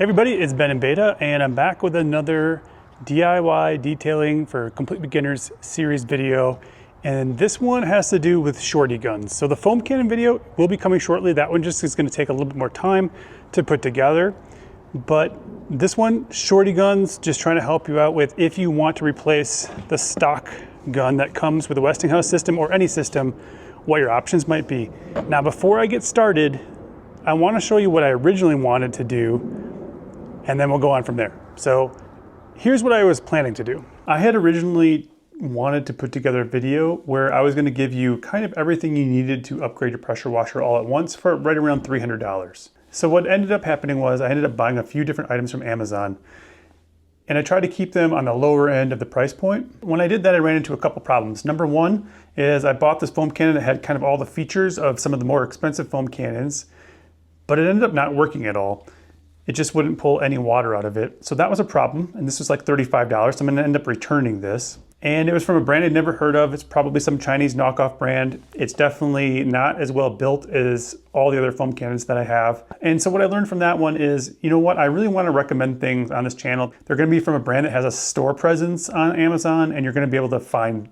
Hey everybody, it's Ben in Beta, and I'm back with another DIY detailing for complete beginners series video. And this one has to do with shorty guns. So the foam cannon video will be coming shortly. That one just is going to take a little bit more time to put together. But this one, shorty guns, just trying to help you out with if you want to replace the stock gun that comes with a Westinghouse system or any system, what your options might be. Now, before I get started, I want to show you what I originally wanted to do, and then we'll go on from there. So here's what I was planning to do. I had originally wanted to put together a video where I was going to give you kind of everything you needed to upgrade your pressure washer all at once for right around $300. So what ended up happening was I ended up buying a few different items from Amazon, and I tried to keep them on the lower end of the price point. When I did that, I ran into a couple problems. Number one is I bought this foam cannon that had kind of all the features of some of the more expensive foam cannons, but it ended up not working at all. It just wouldn't pull any water out of it. So that was a problem, and this was like $35. So I'm gonna end up returning this. And it was from a brand I'd never heard of. It's probably some Chinese knockoff brand. It's definitely not as well built as all the other foam cannons that I have. And so what I learned from that one is, you know what, I really wanna recommend things on this channel. They're gonna be from a brand that has a store presence on Amazon, and you're gonna be able to find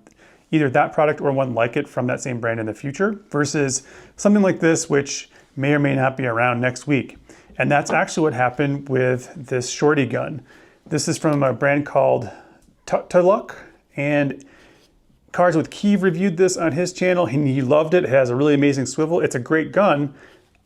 either that product or one like it from that same brand in the future, versus something like this, which may or may not be around next week. And that's actually what happened with this shorty gun. This is from a brand called Yamatic, and Cars with Keeve reviewed this on his channel, and he loved it. It has a really amazing swivel. It's a great gun.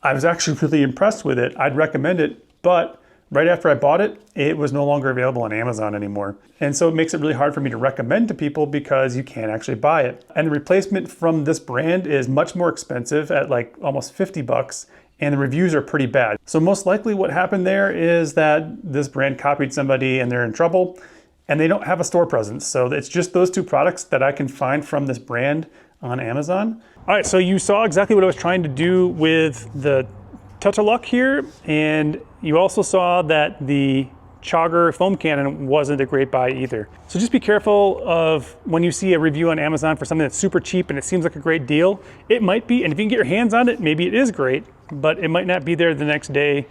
I was actually really impressed with it. I'd recommend it, but right after I bought it, it was no longer available on Amazon anymore. And so it makes it really hard for me to recommend to people because you can't actually buy it. And the replacement from this brand is much more expensive at like almost 50 bucks. And the reviews are pretty bad. So most likely what happened there is that this brand copied somebody and they're in trouble, and they don't have a store presence. So it's just those two products that I can find from this brand on Amazon. All right, so you saw exactly what I was trying to do with the Yamatic here, and you also saw that the Chogger foam cannon wasn't a great buy either. So just be careful of when you see a review on Amazon for something that's super cheap and it seems like a great deal. It might be, and if you can get your hands on it, maybe it is great, but it might not be there the next day,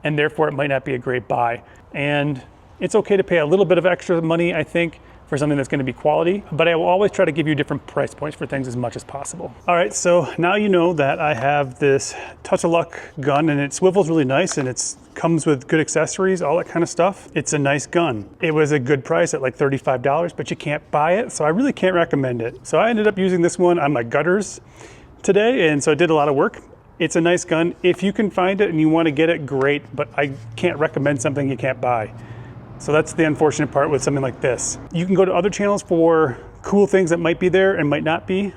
and therefore it might not be a great buy. And it's okay to pay a little bit of extra money, I think, for something that's gonna be quality, but I will always try to give you different price points for things as much as possible. All right, so now you know that I have this Yamatic gun, and it swivels really nice, and it comes with good accessories, all that kind of stuff. It's a nice gun. It was a good price at like $35, but you can't buy it, so I really can't recommend it. So I ended up using this one on my gutters today, and so it did a lot of work. It's a nice gun. If you can find it and you wanna get it, great, but I can't recommend something you can't buy. So that's the unfortunate part with something like this. You can go to other channels for cool things that might be there and might not be.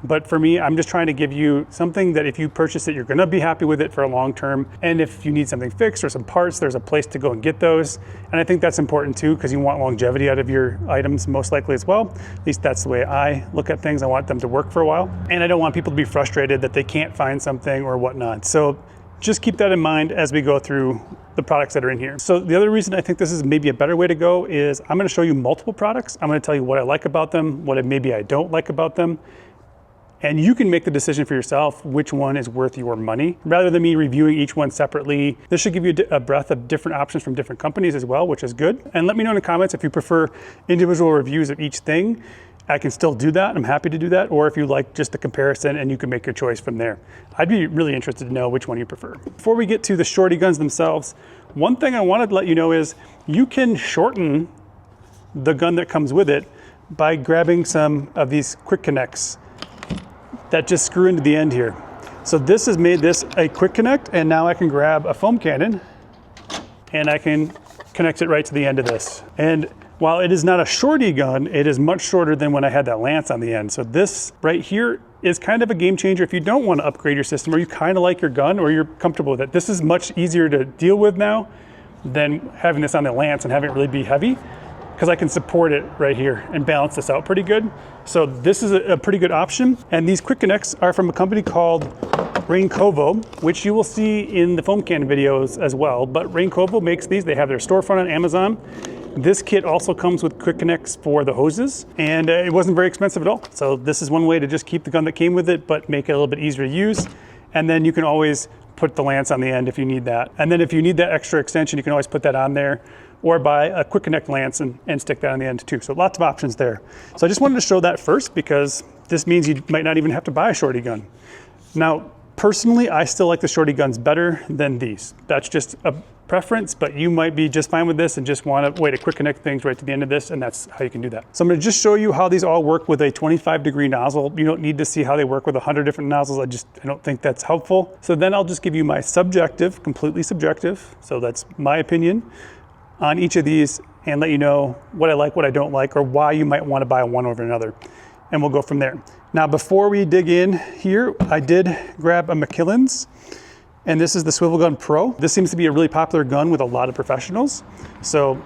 But for me, I'm just trying to give you something that if you purchase it, you're gonna be happy with it for a long term. And if you need something fixed or some parts, there's a place to go and get those. And I think that's important too, because you want longevity out of your items most likely as well. At least that's the way I look at things. I want them to work for a while. And I don't want people to be frustrated that they can't find something or whatnot. So just keep that in mind as we go through the products that are in here. So the other reason I think this is maybe a better way to go is I'm gonna show you multiple products. I'm gonna tell you what I like about them, what maybe I don't like about them. And you can make the decision for yourself which one is worth your money. Rather than me reviewing each one separately, this should give you a breadth of different options from different companies as well, which is good. And let me know in the comments if you prefer individual reviews of each thing. I can still do that, I'm happy to do that, or if you like just the comparison and you can make your choice from there. I'd be really interested to know which one you prefer. Before we get to the shorty guns themselves, one thing I wanted to let you know is you can shorten the gun that comes with it by grabbing some of these quick connects that just screw into the end here. So this has made this a quick connect, and now I can grab a foam cannon and I can connect it right to the end of this. And while it is not a shorty gun, it is much shorter than when I had that lance on the end. So this right here is kind of a game changer if you don't want to upgrade your system, or you kind of like your gun, or you're comfortable with it. This is much easier to deal with now than having this on the lance and having it really be heavy, because I can support it right here and balance this out pretty good. So this is a pretty good option. And these quick connects are from a company called Raincovo, which you will see in the foam cannon videos as well. But Raincovo makes these. They have their storefront on Amazon. This kit also comes with quick connects for the hoses, and it wasn't very expensive at all. So this is one way to just keep the gun that came with it, but make it a little bit easier to use. And then you can always put the lance on the end if you need that. And then if you need that extra extension, you can always put that on there, or buy a quick connect lance and stick that on the end too. So lots of options there. So I just wanted to show that first because this means you might not even have to buy a shorty gun. Now, personally, I still like the shorty guns better than these. That's just a preference, but you might be just fine with this and just want a way to quick connect things right to the end of this, and that's how you can do that. So I'm gonna just show you how these all work with a 25-degree nozzle. You don't need to see how they work with 100 different nozzles. I don't think that's helpful. So then I'll just give you my subjective, completely subjective, so that's my opinion on each of these, and let you know what I like, what I don't like, or why you might want to buy one over another. And we'll go from there. Now, before we dig in here, I did grab a McKillans, and this is the Swivel Gun Pro. This seems to be a really popular gun with a lot of professionals. So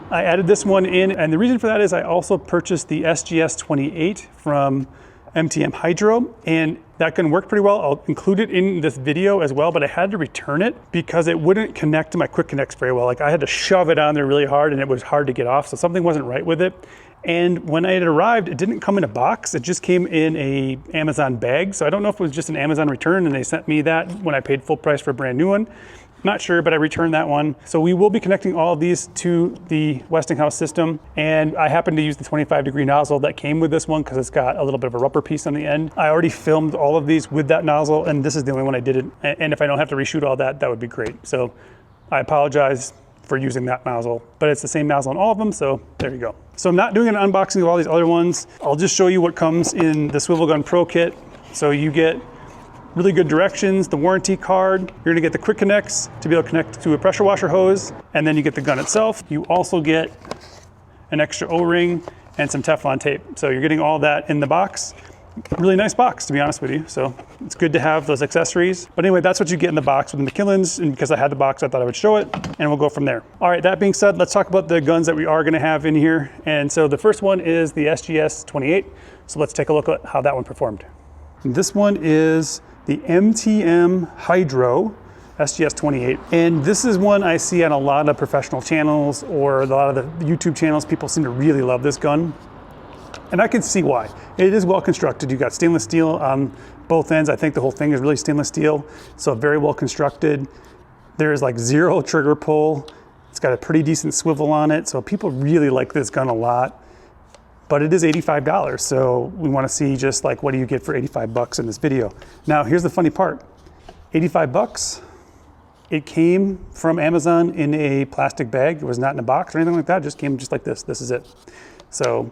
I added this one in, and the reason for that is I also purchased the SGS-28 from MTM Hydro, and that gun worked pretty well. I'll include it in this video as well, but I had to return it because it wouldn't connect to my quick connects very well. Like, I had to shove it on there really hard and it was hard to get off, so something wasn't right with it. And when it arrived, it didn't come in a box. It just came in a Amazon bag. So I don't know if it was just an Amazon return and they sent me that when I paid full price for a brand new one. Not sure, but I returned that one. So we will be connecting all of these to the Westinghouse system. And I happen to use the 25-degree nozzle that came with this one because it's got a little bit of a rubber piece on the end. I already filmed all of these with that nozzle, and this is the only one I did it. And if I don't have to reshoot all that, that would be great. So I apologize for using that nozzle, but it's the same nozzle on all of them, so there you go. So I'm not doing an unboxing of all these other ones. I'll just show you what comes in the Swivel Gun Pro kit. So you get really good directions, the warranty card. You're gonna get the quick connects to be able to connect to a pressure washer hose, and then you get the gun itself. You also get an extra O-ring and some Teflon tape. So you're getting all that in the box. Really nice box, to be honest with you. So it's good to have those accessories. But anyway, that's what you get in the box with the McKillans, and because I had the box, I thought I would show it, and we'll go from there. All right, that being said, let's talk about the guns that we are gonna have in here. And so the first one is the SGS-28. So let's take a look at how that one performed. And this one is the MTM Hydro SGS-28. And this is one I see on a lot of professional channels or a lot of the YouTube channels. People seem to really love this gun. And I can see why. It is well constructed. You've got stainless steel on both ends. I think the whole thing is really stainless steel, so very well constructed. There's like zero trigger pull. It's got a pretty decent swivel on it, so people really like this gun a lot. But it is $85, so we want to see just like what do you get for 85 bucks in this video. Now, here's the funny part. 85 bucks, it came from Amazon in a plastic bag. It was not in a box or anything like that. It just came just like this. This is it. So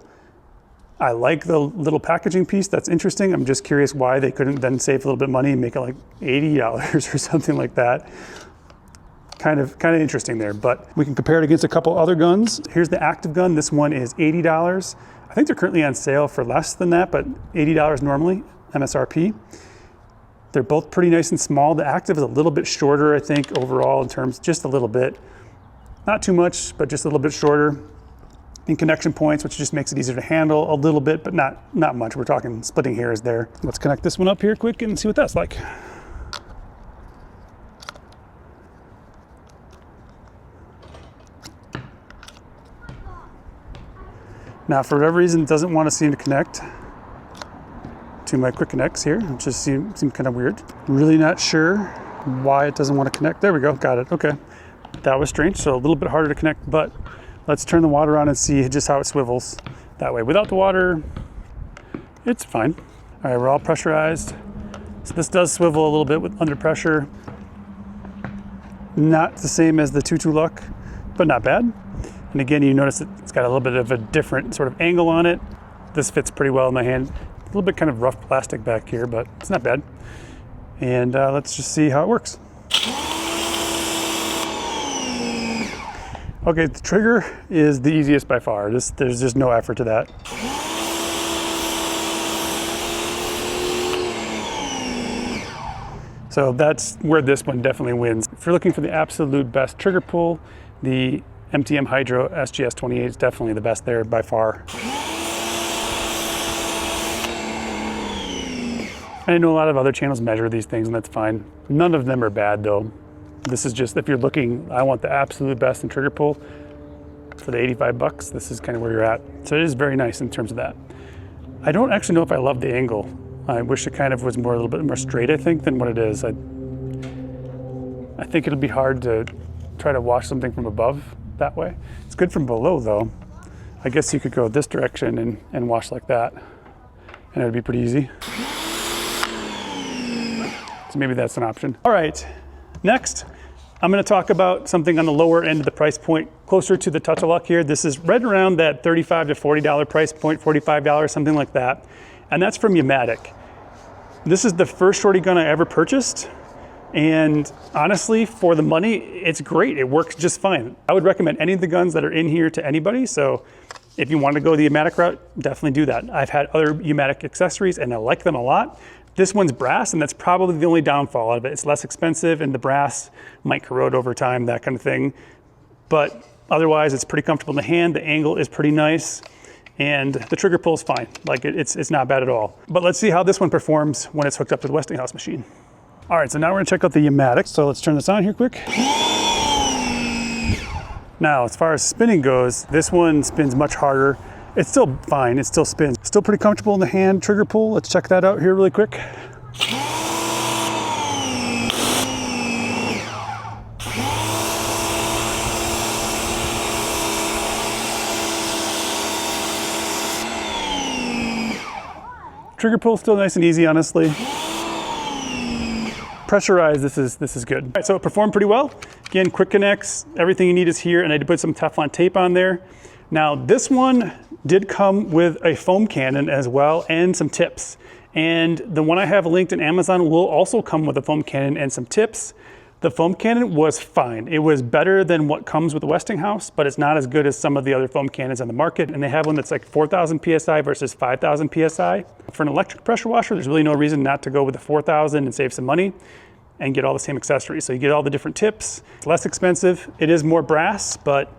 I like the little packaging piece. That's interesting. I'm just curious why they couldn't then save a little bit of money and make it like $80 or something like that. Kind of interesting there, but we can compare it against a couple other guns. Here's the active gun. This one is $80. I think they're currently on sale for less than that, but $80 normally, MSRP. They're both pretty nice and small. The active is a little bit shorter, I think, overall in terms, just a little bit. Not too much, but just a little bit shorter in connection points, which just makes it easier to handle a little bit, but not much. We're talking splitting hairs there. Let's connect this one up here quick and see what that's like. Now, for whatever reason, it doesn't want to seem to connect to my quick connects here. It just seems kind of weird. Really not sure why it doesn't want to connect. There we go, got it, okay. That was strange, so a little bit harder to connect, but let's turn the water on and see just how it swivels that way. Without the water, it's fine. All right, we're all pressurized. So this does swivel a little bit with under pressure. Not the same as the 2.2 Luck, but not bad. And again, you notice it's got a little bit of a different sort of angle on it. This fits pretty well in my hand. A little bit kind of rough plastic back here, but it's not bad. And let's just see how it works. Okay, the trigger is the easiest by far. There's just no effort to that. So that's where this one definitely wins. If you're looking for the absolute best trigger pull, the MTM Hydro SGS-28 is definitely the best there by far. I know a lot of other channels measure these things, and that's fine. None of them are bad though. This is just, if you're looking, I want the absolute best in trigger pull for the 85 bucks, this is kind of where you're at. So it is very nice in terms of that. I don't actually know if I love the angle. I wish it kind of was more, a little bit more straight, I think, than what it is. I think it'll be hard to try to wash something from above that way. It's good from below though. I guess you could go this direction and wash like that, and it would be pretty easy. So maybe that's an option. All right, next, I'm gonna talk about something on the lower end of the price point, closer to the Touch-A-Luck here. This is right around that $35 to $40 price point, $45, something like that. And that's from Yamatic. This is the first shorty gun I ever purchased. And honestly, for the money, it's great. It works just fine. I would recommend any of the guns that are in here to anybody. So if you want to go the Yamatic route, definitely do that. I've had other Yamatic accessories and I like them a lot. This one's brass, and that's probably the only downfall out of it. It's less expensive and the brass might corrode over time, that kind of thing. But otherwise, it's pretty comfortable in the hand. The angle is pretty nice. And the trigger pull is fine. Like it's not bad at all. But let's see how this one performs when it's hooked up to the Westinghouse machine. All right, so now we're gonna check out the Yamatic. So let's turn this on here quick. Now, as far as spinning goes, this one spins much harder. It's still fine, it still spins. Still pretty comfortable in the hand trigger pull. Let's check that out here really quick. Trigger pull still nice and easy, honestly. Pressurized, this is good. All right, so it performed pretty well. Again, quick connects, everything you need is here, and I did put some Teflon tape on there. Now, this one did come with a foam cannon as well and some tips. And the one I have linked in Amazon will also come with a foam cannon and some tips. The foam cannon was fine. It was better than what comes with the Westinghouse, but it's not as good as some of the other foam cannons on the market. And they have one that's like 4,000 PSI versus 5,000 PSI. For an electric pressure washer, there's really no reason not to go with the 4,000 and save some money and get all the same accessories. So you get all the different tips. It's less expensive. It is more brass, but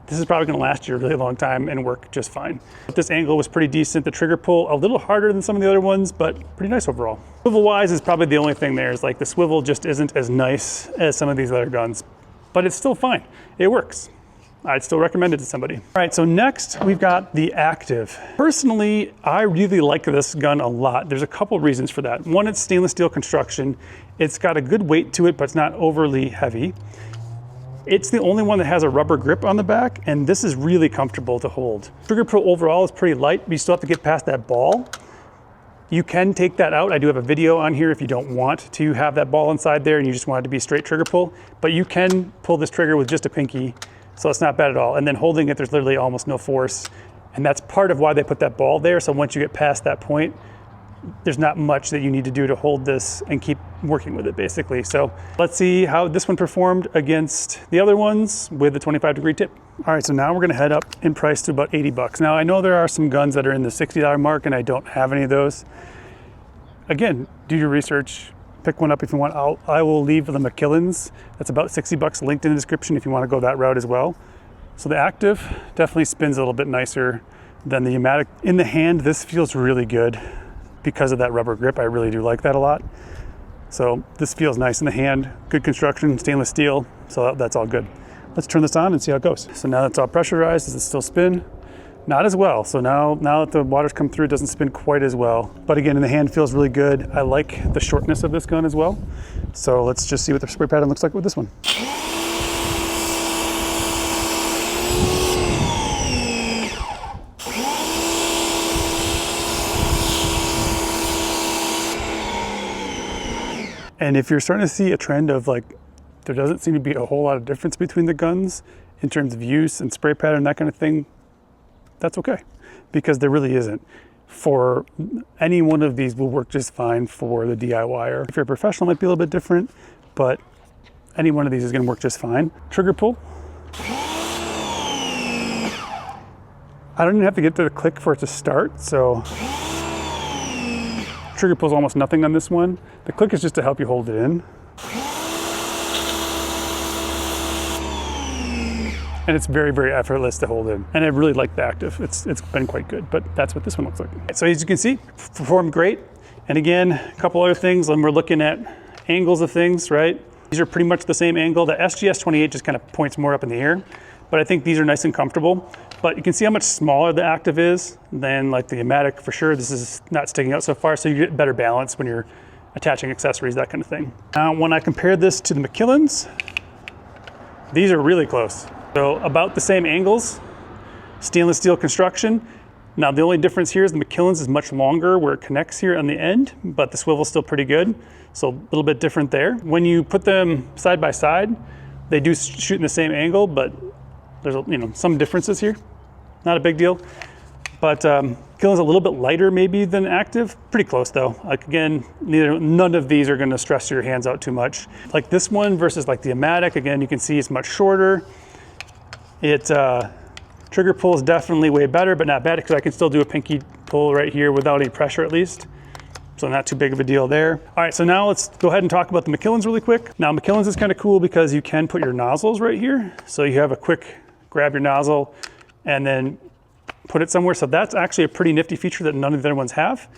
this is probably gonna last you a really long time and work just fine. But this angle was pretty decent. The trigger pull, a little harder than some of the other ones, but pretty nice overall. Swivel-wise is probably the only thing there, is like the swivel just isn't as nice as some of these other guns, but it's still fine. It works. I'd still recommend it to somebody. All right, so next we've got the Active. Personally, I really like this gun a lot. There's a couple reasons for that. One, it's stainless steel construction. It's got a good weight to it, but it's not overly heavy. It's the only one that has a rubber grip on the back, and this is really comfortable to hold. Trigger pull overall is pretty light, but you still have to get past that ball. You can take that out. I do have a video on here if you don't want to have that ball inside there and you just want it to be straight trigger pull, but you can pull this trigger with just a pinky, so it's not bad at all. And then holding it, there's literally almost no force. And that's part of why they put that ball there. So once you get past that point, there's not much that you need to do to hold this and keep working with it, basically. So let's see how this one performed against the other ones with the 25-degree tip. All right, so now we're gonna head up in price to about 80 bucks. Now, I know there are some guns that are in the $60 mark and I don't have any of those. Again, do your research, pick one up if you want. I will leave the McKillans. That's about 60 bucks linked in the description if you wanna go that route as well. So the Active definitely spins a little bit nicer than the Yamatic. In the hand, this feels really good because of that rubber grip. I really do like that a lot. So this feels nice in the hand, good construction, stainless steel, so that's all good. Let's turn this on and see how it goes. So now that's all pressurized, does it still spin? Not as well. So now that the water's come through, it doesn't spin quite as well. But again, in the hand feels really good. I like the shortness of this gun as well. So let's just see what the spray pattern looks like with this one. And if you're starting to see a trend of like, there doesn't seem to be a whole lot of difference between the guns in terms of use and spray pattern, that kind of thing, that's okay, because there really isn't. For any one of these will work just fine for the DIYer. If you're a professional, it might be a little bit different, but any one of these is gonna work just fine. Trigger pull. I don't even have to get to the click for it to start, so trigger pull is almost nothing on this one. The click is just to help you hold it in. And it's very, very effortless to hold in. And I really like the Active. It's been quite good, but that's what this one looks like. So as you can see, performed great. And again, a couple other things when we're looking at angles of things, right? These are pretty much the same angle. The SGS-28 just kind of points more up in the air, but I think these are nice and comfortable. But you can see how much smaller the Active is than like the Yamatic for sure. This is not sticking out so far, so you get better balance when you're attaching accessories, that kind of thing. Now, when I compare this to the McKillans, these are really close. So about the same angles, stainless steel construction. Now the only difference here is the McKillans is much longer where it connects here on the end, but the swivel's still pretty good. So a little bit different there. When you put them side by side, they do shoot in the same angle, but there's some differences here. Not a big deal. But McKillan's a little bit lighter maybe than active. Pretty close though. Like again, none of these are gonna stress your hands out too much. Like this one versus like the Yamatic, again, you can see it's much shorter. Trigger pull is definitely way better, but not bad because I can still do a pinky pull right here without any pressure at least. So not too big of a deal there. All right, so now let's go ahead and talk about the McKillans really quick. Now McKillans is kind of cool because you can put your nozzles right here. So you have a quick grab your nozzle and then put it somewhere. So that's actually a pretty nifty feature that none of the other ones have.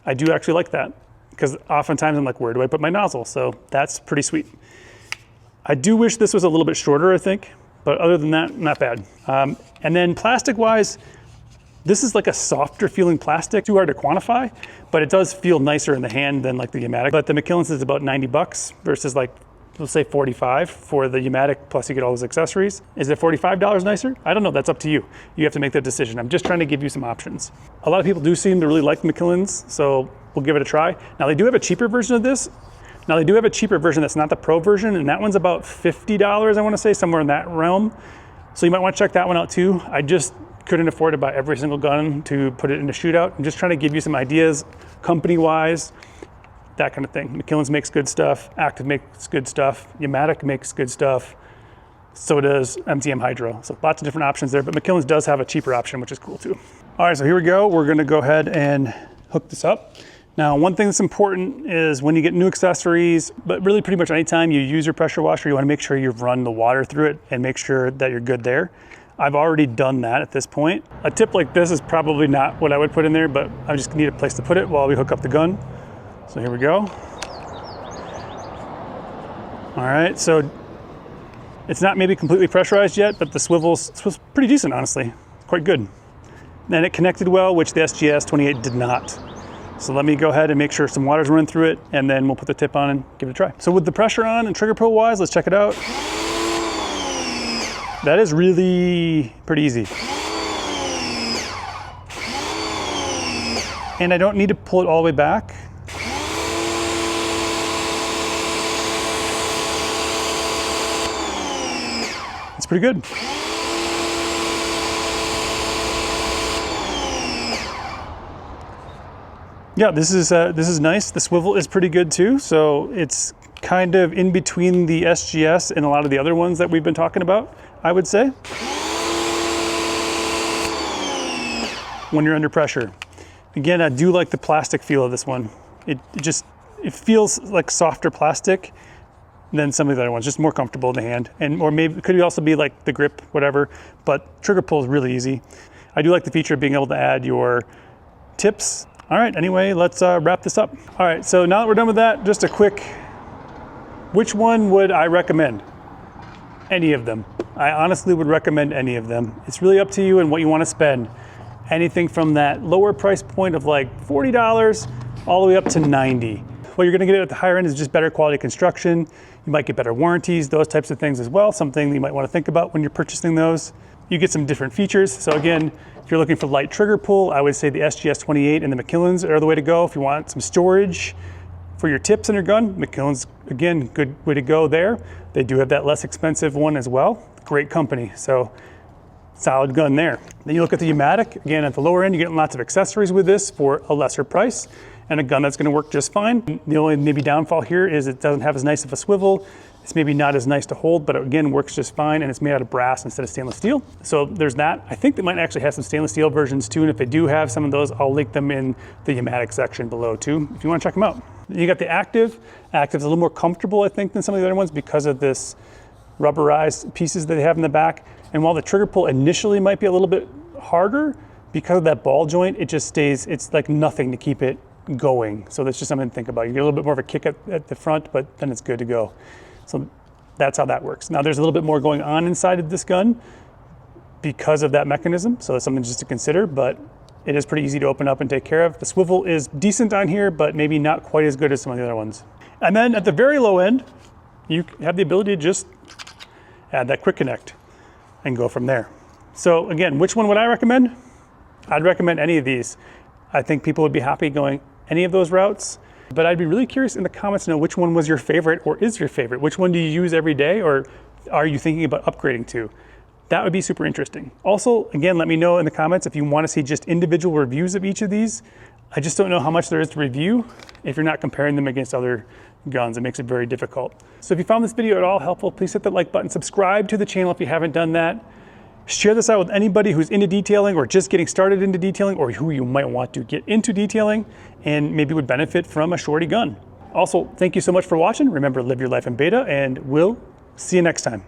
I do actually like that because oftentimes I'm like, where do I put my nozzle? So that's pretty sweet. I do wish this was a little bit shorter, I think. But other than that, not bad. And then plastic-wise, this is like a softer feeling plastic, too hard to quantify, but it does feel nicer in the hand than like the Yamatic. But the McKillans is about 90 bucks versus like, let's say 45 for the Yamatic, plus you get all those accessories. Is it $45 nicer? I don't know, that's up to you. You have to make that decision. I'm just trying to give you some options. A lot of people do seem to really like the McKillans, so we'll give it a try. Now they do have a cheaper version of this. Now they do have a cheaper version that's not the Pro version, and that one's about $50, I wanna say, somewhere in that realm. So you might wanna check that one out too. I just couldn't afford to buy every single gun to put it in a shootout. I'm just trying to give you some ideas, company-wise, that kind of thing. McKillans makes good stuff, Active makes good stuff, Yamatic makes good stuff, so does MTM Hydro. So lots of different options there, but McKillans does have a cheaper option, which is cool too. All right, so here we go. We're gonna go ahead and hook this up. Now, one thing that's important is when you get new accessories, but really pretty much anytime you use your pressure washer, you wanna make sure you've run the water through it and make sure that you're good there. I've already done that at this point. A tip like this is probably not what I would put in there, but I just need a place to put it while we hook up the gun. So here we go. All right, so it's not maybe completely pressurized yet, but the swivel's pretty decent, honestly. It's quite good. And it connected well, which the SGS-28 did not. So let me go ahead and make sure some water's running through it, and then we'll put the tip on and give it a try. So with the pressure on and trigger pull wise, let's check it out. That is really pretty easy. And I don't need to pull it all the way back. It's pretty good. Yeah, this is nice. The swivel is pretty good too. So it's kind of in between the SGS and a lot of the other ones that we've been talking about, I would say. When you're under pressure. Again, I do like the plastic feel of this one. It feels like softer plastic than some of the other ones, just more comfortable in the hand. Or maybe it could also be like the grip, whatever, but trigger pull is really easy. I do like the feature of being able to add your tips. All right, anyway, let's wrap this up. All right, so now that we're done with that, just a quick, which one would I recommend? Any of them. I honestly would recommend any of them. It's really up to you and what you want to spend. Anything from that lower price point of like $40 all the way up to $90. What you're gonna get at the higher end is just better quality construction. You might get better warranties, those types of things as well. Something that you might want to think about when you're purchasing those. You get some different features. So again, if you're looking for light trigger pull, I would say the SGS-28 and the McKillans are the way to go. If you want some storage for your tips in your gun, McKillans, again, good way to go there. They do have that less expensive one as well. Great company, so solid gun there. Then you look at the Yamatic, again, at the lower end, you're getting lots of accessories with this for a lesser price and a gun that's gonna work just fine. The only maybe downfall here is it doesn't have as nice of a swivel. It's maybe not as nice to hold, but again, works just fine, and it's made out of brass instead of stainless steel. So there's that. I think they might actually have some stainless steel versions too, and if they do have some of those, I'll link them in the Yamatic section below too, if you wanna check them out. You got the Active. Active's a little more comfortable, I think, than some of the other ones because of this rubberized pieces that they have in the back. And while the trigger pull initially might be a little bit harder, because of that ball joint, it just stays, it's like nothing to keep it going. So that's just something to think about. You get a little bit more of a kick at the front, but then it's good to go. So that's how that works. Now there's a little bit more going on inside of this gun because of that mechanism. So that's something just to consider, but It is pretty easy to open up and take care of. The swivel is decent on here, but maybe not quite as good as some of the other ones. And then at the very low end, you have the ability to just add that quick connect and go from there. So again, which one would I recommend? I'd recommend any of these. I think people would be happy going any of those routes, but I'd be really curious in the comments to know which one was your favorite or is your favorite. Which one do you use every day or are you thinking about upgrading to? That would be super interesting. Also, again, let me know in the comments if you want to see just individual reviews of each of these. I just don't know how much there is to review if you're not comparing them against other guns. It makes it very difficult. So if you found this video at all helpful, please hit that like button, subscribe to the channel if you haven't done that. Share this out with anybody who's into detailing or just getting started into detailing or who you might want to get into detailing and maybe would benefit from a Shorty gun. Also, thank you so much for watching. Remember, live your life in beta and we'll see you next time.